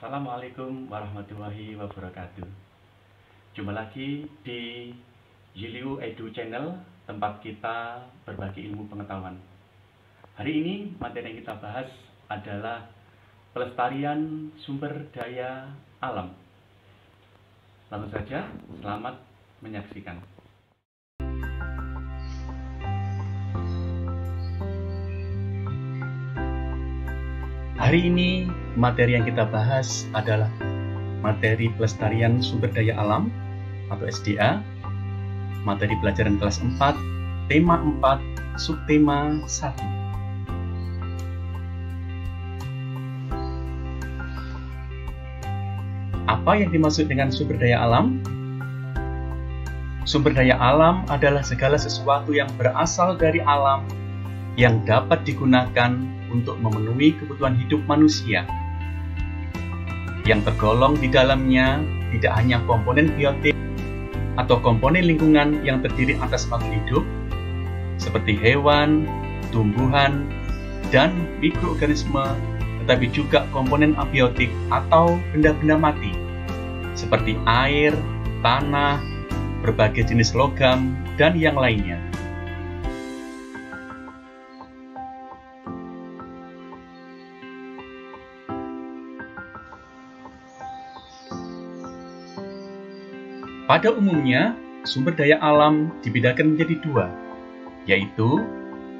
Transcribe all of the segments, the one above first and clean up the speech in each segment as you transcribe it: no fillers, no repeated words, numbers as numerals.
Assalamualaikum warahmatullahi wabarakatuh. Jumpa lagi di Yiliu Edu Channel, tempat kita berbagi ilmu pengetahuan. Hari ini materi yang kita bahas adalah pelestarian sumber daya alam. Langsung saja, selamat menyaksikan. Hari ini materi yang kita bahas adalah materi pelestarian sumber daya alam atau SDA, materi pelajaran kelas 4, tema 4, subtema 1. Apa yang dimaksud dengan sumber daya alam? Sumber daya alam adalah segala sesuatu yang berasal dari alam yang dapat digunakan untuk memenuhi kebutuhan hidup manusia. Yang tergolong di dalamnya tidak hanya komponen biotik atau komponen lingkungan yang terdiri atas makhluk hidup, seperti hewan, tumbuhan, dan mikroorganisme, tetapi juga komponen abiotik atau benda-benda mati, seperti air, tanah, berbagai jenis logam, dan yang lainnya. Pada umumnya, sumber daya alam dibedakan menjadi dua, yaitu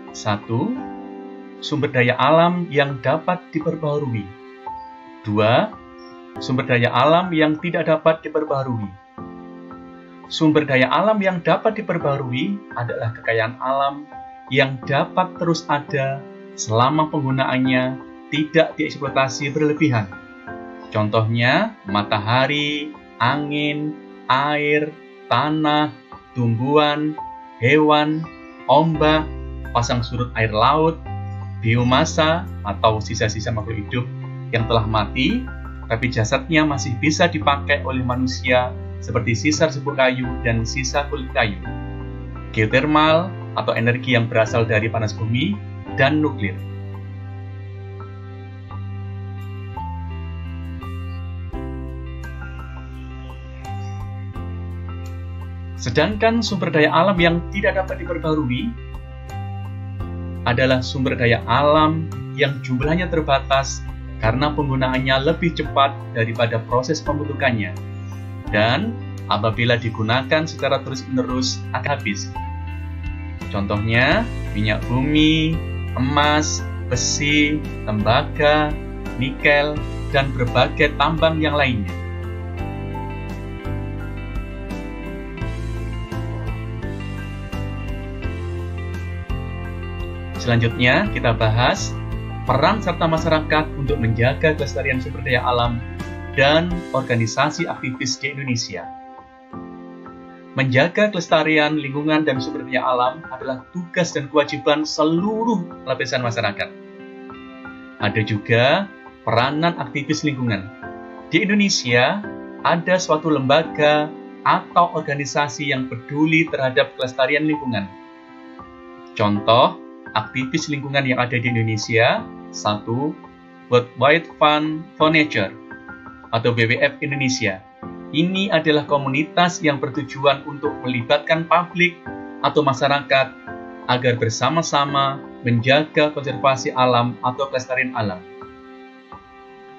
1. Sumber daya alam yang dapat diperbaharui. 2. Sumber daya alam yang tidak dapat diperbaharui. Sumber daya alam yang dapat diperbaharui adalah kekayaan alam yang dapat terus ada selama penggunaannya tidak dieksploitasi berlebihan. Contohnya, matahari, angin, air, tanah, tumbuhan, hewan, ombak, pasang surut air laut, biomasa atau sisa-sisa makhluk hidup yang telah mati, tapi jasadnya masih bisa dipakai oleh manusia seperti sisa serbuk kayu dan sisa kulit kayu, geotermal atau energi yang berasal dari panas bumi, dan nuklir. Sedangkan sumber daya alam yang tidak dapat diperbarui adalah sumber daya alam yang jumlahnya terbatas karena penggunaannya lebih cepat daripada proses pembentukannya, dan apabila digunakan secara terus-menerus akan habis. Contohnya, minyak bumi, emas, besi, tembaga, nikel, dan berbagai tambang yang lainnya. Selanjutnya, kita bahas peran serta masyarakat untuk menjaga kelestarian sumber daya alam dan organisasi aktivis di Indonesia. Menjaga kelestarian lingkungan dan sumber daya alam adalah tugas dan kewajiban seluruh lapisan masyarakat. Ada juga peranan aktivis lingkungan. Di Indonesia, ada suatu lembaga atau organisasi yang peduli terhadap kelestarian lingkungan. Contoh aktivis lingkungan yang ada di Indonesia: 1. World Wide Fund for Nature atau WWF Indonesia. Ini adalah komunitas yang bertujuan untuk melibatkan publik atau masyarakat agar bersama-sama menjaga konservasi alam atau kelestarian alam.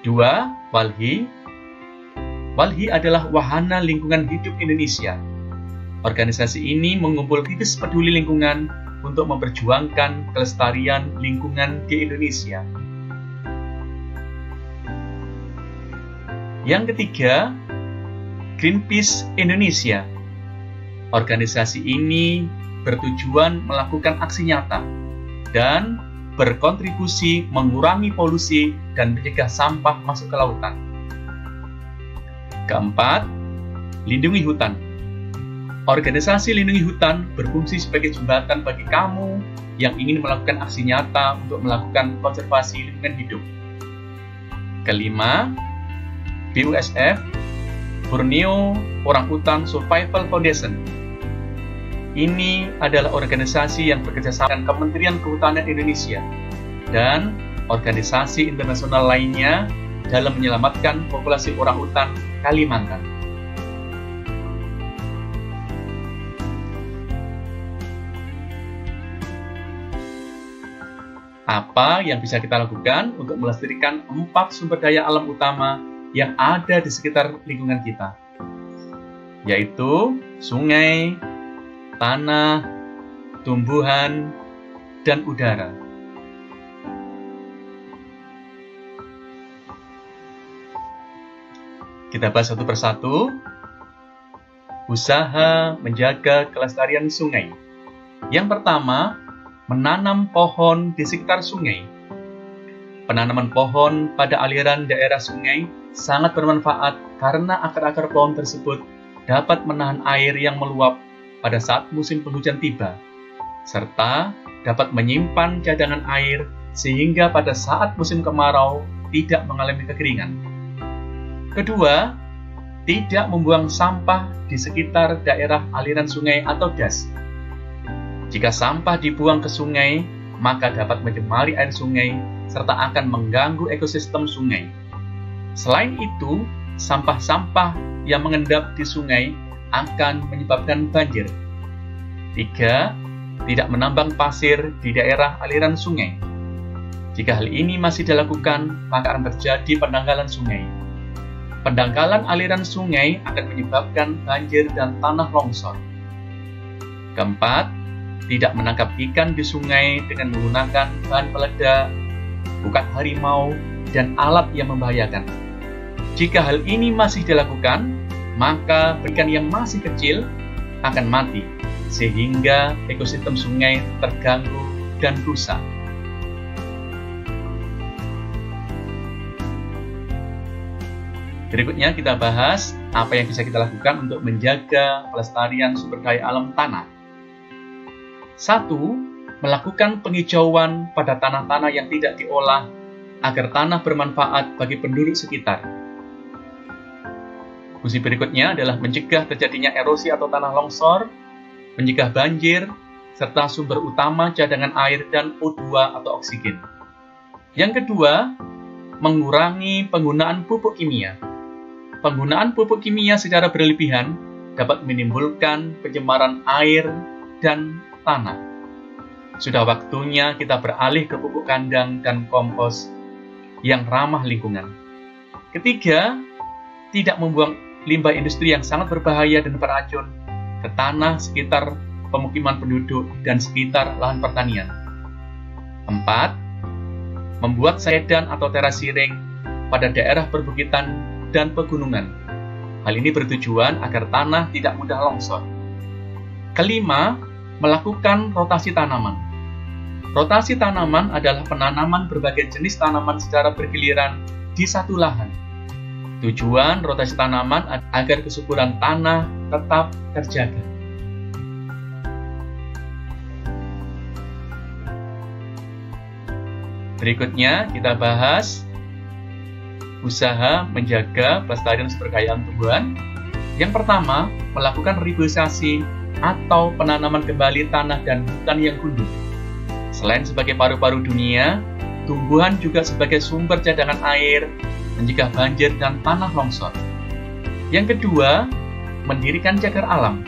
2. WALHI. WALHI adalah Wahana Lingkungan Hidup Indonesia. Organisasi ini mengumpul aktivis peduli lingkungan untuk memperjuangkan kelestarian lingkungan di Indonesia. Yang ketiga, Greenpeace Indonesia. Organisasi ini bertujuan melakukan aksi nyata dan berkontribusi mengurangi polusi dan mencegah sampah masuk ke lautan. Keempat, Lindungi Hutan. Organisasi Lindungi Hutan berfungsi sebagai jembatan bagi kamu yang ingin melakukan aksi nyata untuk melakukan konservasi lingkungan hidup. Kelima, BUSF, Borneo Orangutan Survival Foundation. Ini adalah organisasi yang bekerjasama dengan Kementerian Kehutanan Indonesia dan organisasi internasional lainnya dalam menyelamatkan populasi orangutan Kalimantan. Apa yang bisa kita lakukan untuk melestarikan 4 sumber daya alam utama yang ada di sekitar lingkungan kita, yaitu sungai, tanah, tumbuhan, dan udara. Kita bahas satu persatu. Usaha menjaga kelestarian sungai. Yang pertama, menanam pohon di sekitar sungai. Penanaman pohon pada aliran daerah sungai sangat bermanfaat karena akar-akar pohon tersebut dapat menahan air yang meluap pada saat musim penghujan tiba, serta dapat menyimpan cadangan air sehingga pada saat musim kemarau tidak mengalami kekeringan. Kedua, tidak membuang sampah di sekitar daerah aliran sungai atau das. Jika sampah dibuang ke sungai, maka dapat mencemari air sungai serta akan mengganggu ekosistem sungai. Selain itu, sampah-sampah yang mengendap di sungai akan menyebabkan banjir. 3. Tidak menambang pasir di daerah aliran sungai. Jika hal ini masih dilakukan, maka akan terjadi pendangkalan sungai. Pendangkalan aliran sungai akan menyebabkan banjir dan tanah longsor. Keempat, tidak menangkap ikan di sungai dengan menggunakan bahan peledak, bukan harimau, dan alat yang membahayakan. Jika hal ini masih dilakukan, maka ikan yang masih kecil akan mati, sehingga ekosistem sungai terganggu dan rusak. Berikutnya kita bahas apa yang bisa kita lakukan untuk menjaga pelestarian sumber daya alam tanah. 1. Melakukan penghijauan pada tanah-tanah yang tidak diolah agar tanah bermanfaat bagi penduduk sekitar. Fungsi berikutnya adalah mencegah terjadinya erosi atau tanah longsor, mencegah banjir, serta sumber utama cadangan air dan O2 atau oksigen. Yang kedua, mengurangi penggunaan pupuk kimia. Penggunaan pupuk kimia secara berlebihan dapat menimbulkan pencemaran air dan tanah. Sudah waktunya kita beralih ke pupuk kandang dan kompos yang ramah lingkungan. Ketiga, tidak membuang limbah industri yang sangat berbahaya dan beracun ke tanah sekitar pemukiman penduduk dan sekitar lahan pertanian. 4. Membuat sedan atau teras siring pada daerah perbukitan dan pegunungan. Hal ini bertujuan agar tanah tidak mudah longsor. Kelima, melakukan rotasi tanaman. Rotasi tanaman adalah penanaman berbagai jenis tanaman secara bergiliran di satu lahan. Tujuan rotasi tanaman agar kesuburan tanah tetap terjaga. Berikutnya kita bahas usaha menjaga pelestarian sumber daya tumbuhan. Yang pertama, melakukan reboisasi atau penanaman kembali tanah dan hutan yang gundul. Selain sebagai paru-paru dunia, tumbuhan juga sebagai sumber cadangan air, mencegah banjir dan tanah longsor. Yang kedua, mendirikan cagar alam.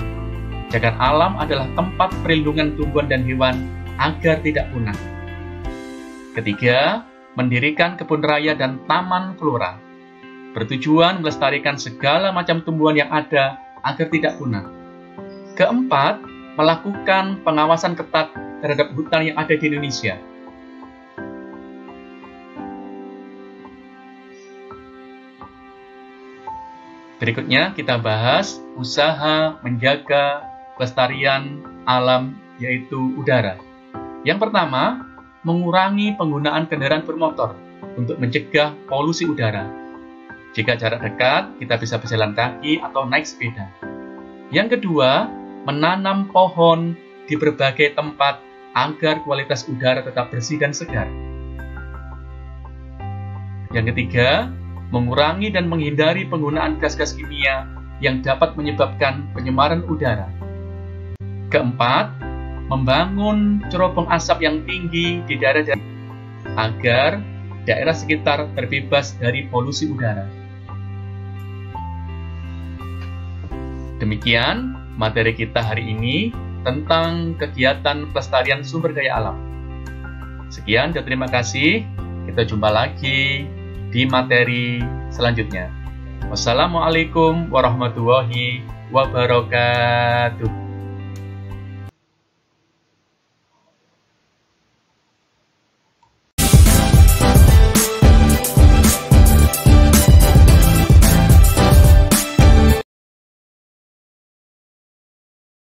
Cagar alam adalah tempat perlindungan tumbuhan dan hewan agar tidak punah. Ketiga, mendirikan kebun raya dan taman flora. Bertujuan melestarikan segala macam tumbuhan yang ada agar tidak punah. Keempat, melakukan pengawasan ketat terhadap hutan yang ada di Indonesia. Berikutnya kita bahas usaha menjaga pelestarian alam, yaitu udara. Yang pertama, mengurangi penggunaan kendaraan bermotor untuk mencegah polusi udara. Jika jarak dekat, kita bisa berjalan kaki atau naik sepeda. Yang kedua, menanam pohon di berbagai tempat agar kualitas udara tetap bersih dan segar. Yang ketiga, mengurangi dan menghindari penggunaan gas-gas kimia yang dapat menyebabkan pencemaran udara. Keempat, membangun cerobong asap yang tinggi di daerah agar daerah sekitar terbebas dari polusi udara. Demikian materi kita hari ini tentang kegiatan pelestarian sumber daya alam. Sekian dan terima kasih. Kita jumpa lagi di materi selanjutnya. Wassalamualaikum warahmatullahi wabarakatuh.